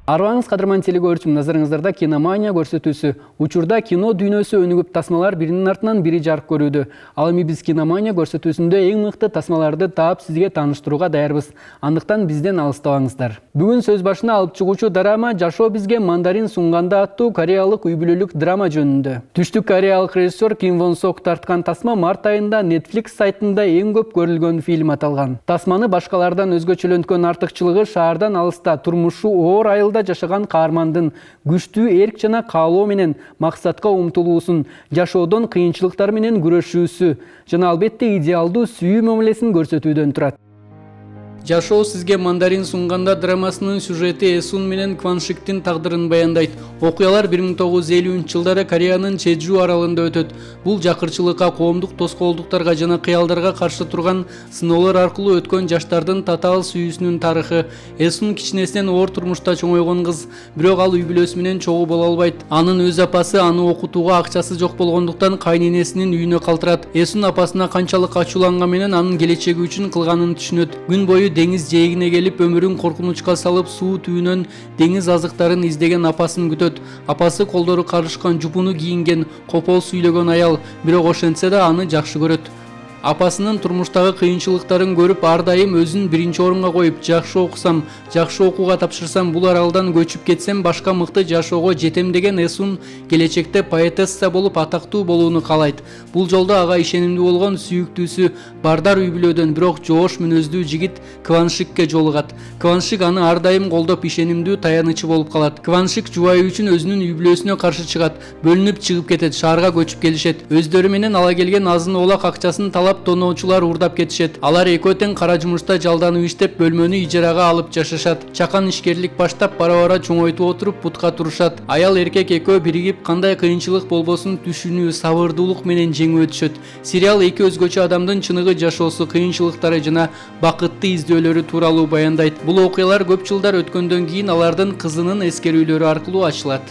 Арваңыз кадырман телегөрчүм, назарыңыздарда киномания көрсөтүүсү. Учурда кино дүйнөсү өнүгүп, тасмалар биринин артынан бири жарык көрүүдө. Ал эми биз киномания көрсөтүүсүндө эң мыкты тасмаларды таап сизге тааныштырууга даярбыз. Андыктан бизден алыстабаңыздар. Бүгүн сөз башына алып чыгуучу драма «Жашоо бизге мандарин сунганда» аттуу кореялык үй бүлөлүк драма жөнүндө. Түштүк кореялык режиссер Ким Вон Сок тарткан тасма март айында Netflix сайтында эң көп көрүлгөн фильм аталган. Тасманы башкалардан өзгөчөлөнткөн артыкчылыгы шаардан алыста турмушу оор айылда жашаган каармандын күчтүү эрк жана каалоо менен максатка умтулуусун, жашоодон кыйынчылыктар менен күрөшүүсү жана албетте идеалдуу сүйүү мамилесин көрсөтүүдөн турат. «Жашоо сизге мандарин сунганда» драмасынын сюжети Эсун менен Кваншиктин тагдырын баяндайт. Окуялар 1950-жылдары Кореянын Чеджу аралында өтөт. Бул жакырчылыкка, коомдук тоскоолдуктарга жана кыялдарга каршы турган сыноолор аркылуу өткөн жаштардын татаал сүйүүсүнүн тарыхы. Эсун кичинесинен оор турмушта чоңойгон кыз, бирок ал үй бүлөсү менен чогуу боло албайт. Анын өз апасы аны окутууга акчасы жок болгондуктан кайненесинин үйүнө калтырат. Эсун апасына канчалык ачууланган менен анын келечеги үчүн кылганын түшүнөт. Күн бою деңиз жээгине келип, өмүрүн коркунучка салып, суу түбүнөн деңиз азыктарын издеген апасын күтөт. Апасы колдору карышкан, жупуну кийинген, копол сүйлөгөн аял, бирок ошентсе да аны жакшы көрөт. Апасынын турмуштагы кыйынчылыктарын көрүп, ар дайым өзүн биринчи орунга коюп, жакшы окусам, жакшы окууга тапшырсам, бул аралдан көчүп кетсем, башка мыкты жашоого жетем деген Эсун келечекте поэтесса болуп атактуу болууну каалайт. Бул жолдо ага ишенимдүү болгон сүйүктүүсү бардар үй бүлөдөн, бирок жоош мүнөздүү жигит Кваншикке жолугат. Кваншик аны ар дайым колдоп, ишенимдүү таянычы болуп калат. Кваншик жубайы үчүн өзүнүн үй бүлөсүнө каршы чыгат, бөлүнүп чыгып кетет, шаарга көчүп келишет. Өздөрү менен ала келген азын оолак акчасын талап тоноочулар уурдап кетишет. Алар экөө тең кара жумушта жалданып иштеп, бөлмөнү ижарага алып жашашат. Чакан ишкерлик баштап, бара-бара чоңойтуп отуруп бутка турушат. Аял эркек экөө биригип, кандай кыйынчылык болбосун түшүнүү, сабырдуулук менен жеңип өтүшөт. Сериал эки өзгөчө адамдын чыныгы жашоосу, кыйынчылыктары жана бакытты издөөлөрү тууралуу баяндайт. Бул окуялар көп жылдар өткөндөн кийин алардын кызынын эскерүүлөрү аркылуу ачылат.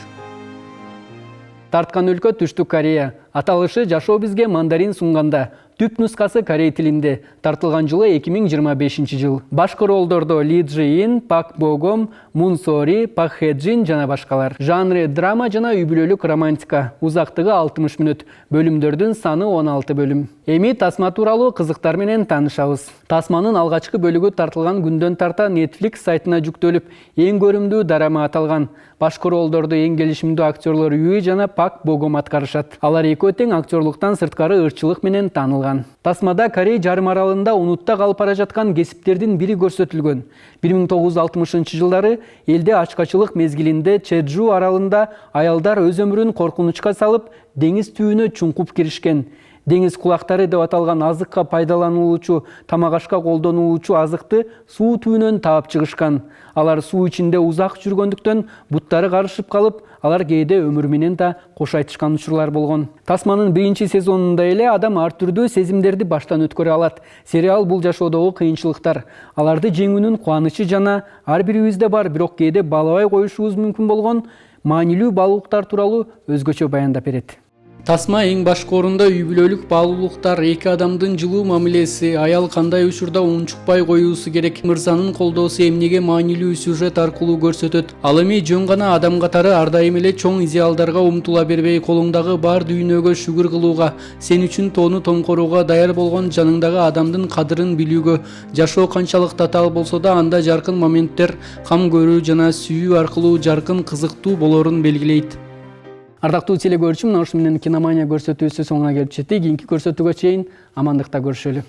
Тарткан өлкө Түштүк Корея. Аталышы «Жашоо бизге мандарин сунганда». Түп нускасы корей тилинде. Тартылган жылы 2025 жыл. Башкы ролдордо Ли Джи Ин, Пак Бо Гом, Мун Сори, Пак Хэ Джин жана башкалар. Жанры драма жана үй бүлөлүк романтика. Узактыгы 60 мүнөт. Бөлүмдөрдүн саны 16 бөлүм. Эми тасма тууралуу кызыктар менен таанышабыз. Тасманын алгачкы бөлүгү тартылган күндөн тарта Netflix сайтына жүктөлүп, эң көрүмдүү драма аталган. Башкы ролдорду эң келишимдүү актерлор Юи жана Пак Бо Гом аткарышат. Алар экөө тең актерлуктан сырткары ырчылык менен таанылган. Тасмада Корей жарым аралында унутта калып бара жаткан кесиптердин бири көрсөтүлгөн. 1960 жылдары элде ачкачылык мезгилинде Чеджу аралында аялдар өз өмүрүн коркунучка салып, деңиз түбүнө чуңкуп киришкен. Деңиз кулактары деп аталган азыкка пайдаланылуучу, тамак-ашка колдонулуучу азыкты суу түбүнөн таап чыгышкан. Алар суу ичинде узак жүргөндүктөн буттары карышып калып, алар кээде өмүр менен да кош айтышкан учурлар болгон. Тасманын биринчи сезонунда эле адам ар түрдүү сезимдерди баштан өткөрө алат. Сериал бул жашоодогу кыйынчылыктар, аларды жеңүүнүн кубанычы жана ар бирибизде бар, бирок кээде баалабай коюшубуз мүмкүн болгон маанилүү баалуулуктар тууралуу өзгөчө баяндап берет. Тасма эң башкы орунда үй бүлөлүк баалуулуктар, эки адамдын жылуу мамилеси, аял кандай учурда унчукпай коюусу керек, мырзанын колдоосу эмнеге маанилүү сюжет аркылуу көрсөтөт. Ал эми жөн гана адам катары ар дайым эле чоң идеалдарга умтула бербей, колуңдагы бар дүйнөгө шүгүр кылууга, сен үчүн тоону томкорууга даяр болгон жаныңдагы адамдын кадырын билүүгө, жашоо канчалык татаал болсо да анда жаркын моменттер, кам көрүү жана сүйүү аркылуу жаркын кызыктуу болорун белгилейт. Ардактуу телегөрүүчүм, мына ушун менен киномания көрсөтүүсү соңуна келип жетти. Кийинки көрсөтүүгө чейин амандыкта көрүшөлү.